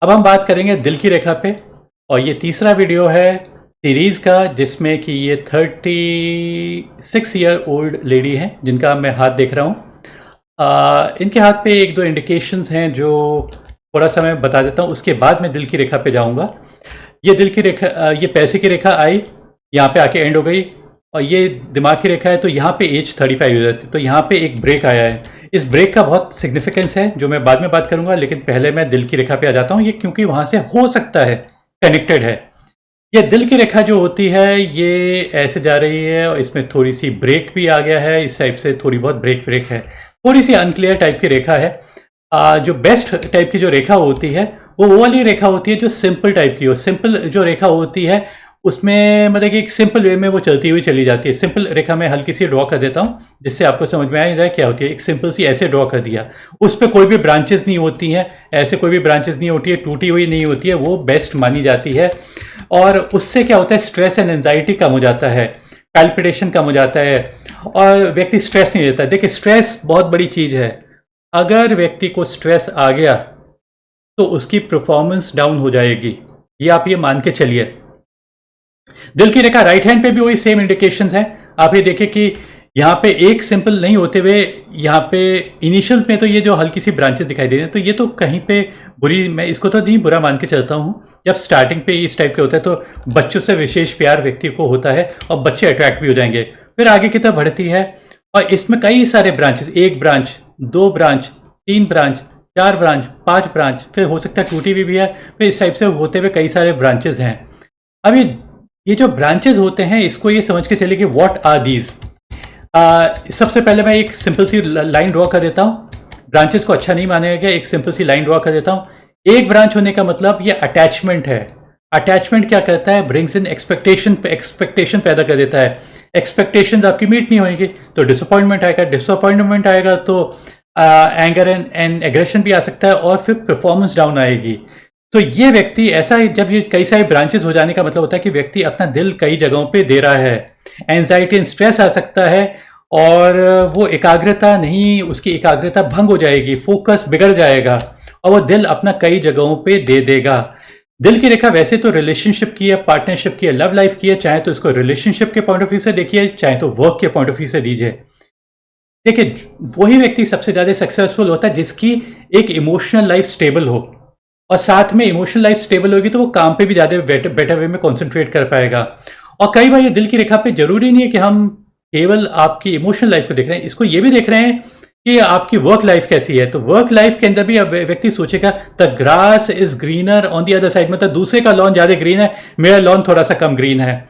अब हम बात करेंगे दिल की रेखा पे। और ये तीसरा वीडियो है सीरीज़ का, जिसमें कि ये 36 ईयर ओल्ड लेडी हैं जिनका मैं हाथ देख रहा हूँ। इनके हाथ पे एक दो इंडिकेशंस हैं जो थोड़ा सा मैं बता देता हूँ, उसके बाद मैं दिल की रेखा पे जाऊँगा। ये दिल की रेखा, ये पैसे की रेखा आई, यहाँ पे आके एंड हो गई। और ये दिमाग की रेखा है, तो यहाँ पे एज 35 हो जाती है, तो यहाँ पे एक ब्रेक आया है। इस ब्रेक का बहुत सिग्निफिकेंस है जो मैं बाद में बात करूंगा, लेकिन पहले मैं दिल की रेखा पे आ जाता हूँ। ये क्योंकि वहां से हो सकता है कनेक्टेड है। ये दिल की रेखा जो होती है ये ऐसे जा रही है, और इसमें थोड़ी सी ब्रेक भी आ गया है, इस टाइप से थोड़ी बहुत ब्रेक है, थोड़ी सी अनक्लियर टाइप की रेखा है। जो बेस्ट टाइप की जो रेखा होती है वो वाली रेखा होती है जो सिंपल टाइप की हो। सिंपल जो रेखा होती है उसमें मतलब कि एक सिंपल वे में वो चलती हुई चली जाती है। सिंपल रेखा मैं हल्की सी ड्रॉ कर देता हूँ जिससे आपको समझ में आ जाए क्या होती है। एक सिंपल सी ऐसे ड्रॉ कर दिया, उस पर कोई भी ब्रांचेस नहीं होती हैं, ऐसे कोई भी ब्रांचेस नहीं होती है, टूटी हुई नहीं होती है, वो बेस्ट मानी जाती है। और उससे क्या होता है, स्ट्रेस एंड एंजाइटी कम हो जाता है, पैल्पिटेशन कम हो जाता है, और व्यक्ति स्ट्रेस नहीं लेता। देखिए, स्ट्रेस बहुत बड़ी चीज़ है। अगर व्यक्ति को स्ट्रेस आ गया तो उसकी परफॉर्मेंस डाउन हो जाएगी, ये आप ये मान के चलिए। दिल की रेखा राइट हैंड पे भी वही सेम इंडिकेशंस हैं। आप ये देखिए कि यहाँ पे एक सिंपल नहीं होते हुए यहाँ पे इनिशियल में तो ये जो हल्की सी ब्रांचेस दिखाई दे रही हैं, तो ये तो कहीं पे बुरी, मैं इसको तो नहीं बुरा मान के चलता हूँ। जब स्टार्टिंग पे इस टाइप के होता है तो बच्चों से विशेष प्यार व्यक्ति को होता है और बच्चे अट्रैक्ट भी हो जाएंगे। फिर आगे की तरफ बढ़ती है और इसमें कई सारे ब्रांचेस, एक ब्रांच, दो ब्रांच, तीन ब्रांच, चार ब्रांच, पांच ब्रांच, फिर हो सकता है टूटी भी है, फिर इस टाइप से होते हुए कई सारे ब्रांचेस हैं। अब ये जो ब्रांचेस होते हैं इसको ये समझ के चलिए कि व्हाट आर दीज। सबसे पहले मैं एक सिंपल सी लाइन ड्रॉ कर देता हूँ। ब्रांचेस को अच्छा नहीं मानेगा क्या, एक सिंपल सी लाइन ड्रॉ कर देता हूँ। एक ब्रांच होने का मतलब ये अटैचमेंट है। अटैचमेंट क्या करता है, ब्रिंग्स इन एक्सपेक्टेशन पैदा कर देता है। एक्सपेक्टेशंस आपकी मीट नहीं होंगी तो डिसअपॉइंटमेंट आएगा, डिसअपॉइंटमेंट आएगा तो एंगर एंड एग्रेशन भी आ सकता है, और फिर परफॉर्मेंस डाउन आएगी। तो ये व्यक्ति ऐसा, जब ये कई सारे ब्रांचेस हो जाने का मतलब होता है कि व्यक्ति अपना दिल कई जगहों पे दे रहा है। एंजाइटी एंड स्ट्रेस आ सकता है, और वो एकाग्रता नहीं, उसकी एकाग्रता भंग हो जाएगी, फोकस बिगड़ जाएगा, और वो दिल अपना कई जगहों पे दे देगा। दिल की रेखा वैसे तो रिलेशनशिप की है, पार्टनरशिप की है, लव लाइफ की है। चाहे तो इसको रिलेशनशिप के पॉइंट ऑफ व्यू से देखिए, चाहे तो वर्क के पॉइंट ऑफ व्यू से दीजिए। देखिए, वही व्यक्ति सबसे ज्यादा सक्सेसफुल होता है जिसकी एक इमोशनल लाइफ स्टेबल हो, और साथ में इमोशनल लाइफ स्टेबल होगी तो वो काम पे भी ज्यादा बेटर वे में कॉन्सेंट्रेट कर पाएगा। और कई बार ये दिल की रेखा पे जरूरी नहीं है कि हम केवल आपकी इमोशनल लाइफ को देख रहे हैं, इसको ये भी देख रहे हैं कि आपकी वर्क लाइफ कैसी है। तो वर्क लाइफ के अंदर भी अब व्यक्ति सोचेगा the grass is greener on the other side, मतलब दूसरे का लॉन ज्यादा ग्रीन है, मेरा लॉन थोड़ा सा कम ग्रीन है।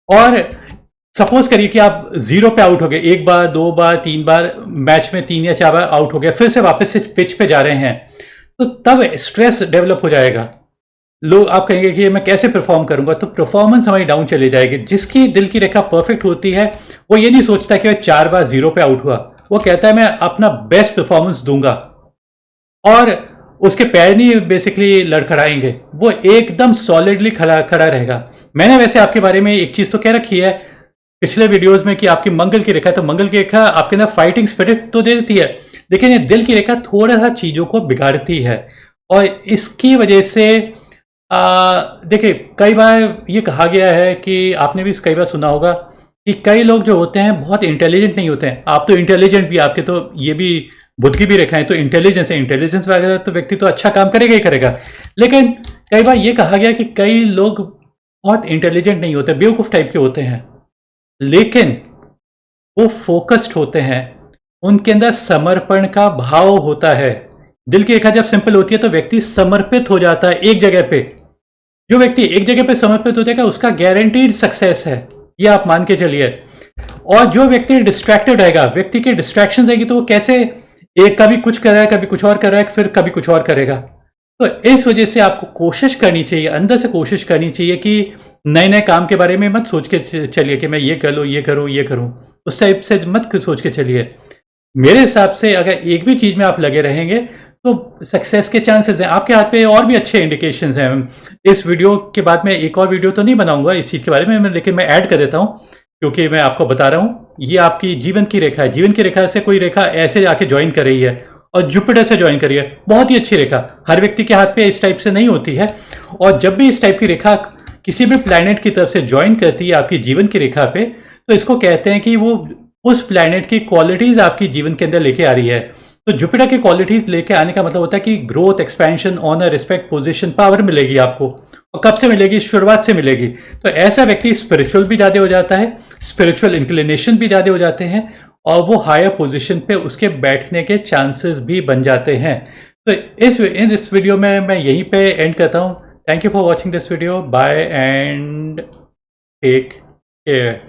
और सपोज करिए कि आप जीरो पे आउट हो गए, एक बार, दो बार, तीन बार, मैच में 3 या 4 बार आउट हो गया, फिर से वापस से पिच पे जा रहे हैं, तो तब स्ट्रेस डेवलप हो जाएगा। लोग आप कहेंगे कि मैं कैसे परफॉर्म करूंगा, तो परफॉर्मेंस हमारी डाउन चली जाएगी। जिसकी दिल की रेखा परफेक्ट होती है वो ये नहीं सोचता कि मैं 4 बार जीरो पे आउट हुआ, वो कहता है मैं अपना बेस्ट परफॉर्मेंस दूंगा, और उसके पैर नहीं बेसिकली लड़खड़ाएंगे, वो एकदम सॉलिडली खड़ा खड़ा रहेगा। मैंने वैसे आपके बारे में एक चीज तो कह रखी है पिछले वीडियोस में कि आपकी मंगल की रेखा, तो मंगल की रेखा आपके अंदर फाइटिंग स्पिरिट तो दे देती है, लेकिन ये दिल की रेखा थोड़ा सा चीजों को बिगाड़ती है। और इसकी वजह से देखिए, कई बार ये कहा गया है कि आपने भी कई बार सुना होगा कि कई लोग जो होते हैं बहुत इंटेलिजेंट नहीं होते हैं। आप तो इंटेलिजेंट भी, आपके तो ये भी बुद्ध की भी रेखाएं तो इंटेलिजेंस है, इंटेलिजेंस वगैरह तो व्यक्ति तो अच्छा काम करेगा ही करेगा। लेकिन कई बार ये कहा गया कि कई लोग बहुत इंटेलिजेंट नहीं होते, बेवकूफ टाइप के होते हैं, लेकिन वो फोकस्ड होते हैं, उनके अंदर समर्पण का भाव होता है। दिल की रेखा जब सिंपल होती है तो व्यक्ति समर्पित हो जाता है एक जगह पे। जो व्यक्ति एक जगह पे समर्पित हो जाएगा उसका गारंटीड सक्सेस है, ये आप मान के चलिए। और जो व्यक्ति डिस्ट्रैक्टेड रहेगा, व्यक्ति की डिस्ट्रैक्शन रहेगी, तो वो कैसे एक कभी कुछ कर रहा है, कभी कुछ और कर रहा है, फिर कभी कुछ और करेगा। तो इस वजह से आपको कोशिश करनी चाहिए, अंदर से कोशिश करनी चाहिए कि नए नए काम के बारे में मत सोच के चलिए कि मैं ये कर लूँ, ये करूँ, ये करूँ, उस टाइप से मत सोच के चलिए। मेरे हिसाब से अगर एक भी चीज में आप लगे रहेंगे तो सक्सेस के चांसेस हैं। आपके हाथ पे और भी अच्छे इंडिकेशंस हैं। इस वीडियो के बाद मैं एक और वीडियो तो नहीं बनाऊंगा इस चीज के बारे में, लेकिन मैं ऐड कर देता हूँ क्योंकि मैं आपको बता रहा हूँ ये आपकी जीवन की रेखा है। जीवन की रेखा से कोई रेखा ऐसे आके ज्वाइन कर रही है और जुपिटर से ज्वाइन करिए, बहुत ही अच्छी रेखा। हर व्यक्ति के हाथ पे इस टाइप से नहीं होती है, और जब भी इस टाइप की रेखा किसी भी प्लैनेट की तरफ से ज्वाइन करती है आपकी जीवन की रेखा पे, तो इसको कहते हैं कि वो उस प्लैनेट की क्वालिटीज आपकी जीवन के अंदर लेके आ रही है। तो जुपिटर की क्वालिटीज लेके आने का मतलब होता है कि growth, expansion, honour, respect, position, power मिलेगी आपको। और कब से मिलेगी? शुरुआत से मिलेगी। तो ऐसा व्यक्ति स्पिरिचुअल भी ज़्यादा हो जाता है, स्पिरिचुअल इंक्लिनेशन भी ज़्यादा हो जाते हैं, और वो हायर पोजीशन पे उसके बैठने के चांसेस भी बन जाते हैं। तो इस वीडियो में मैं यहीं पे एंड करता हूँ। Thank you for watching this video. Bye and take care.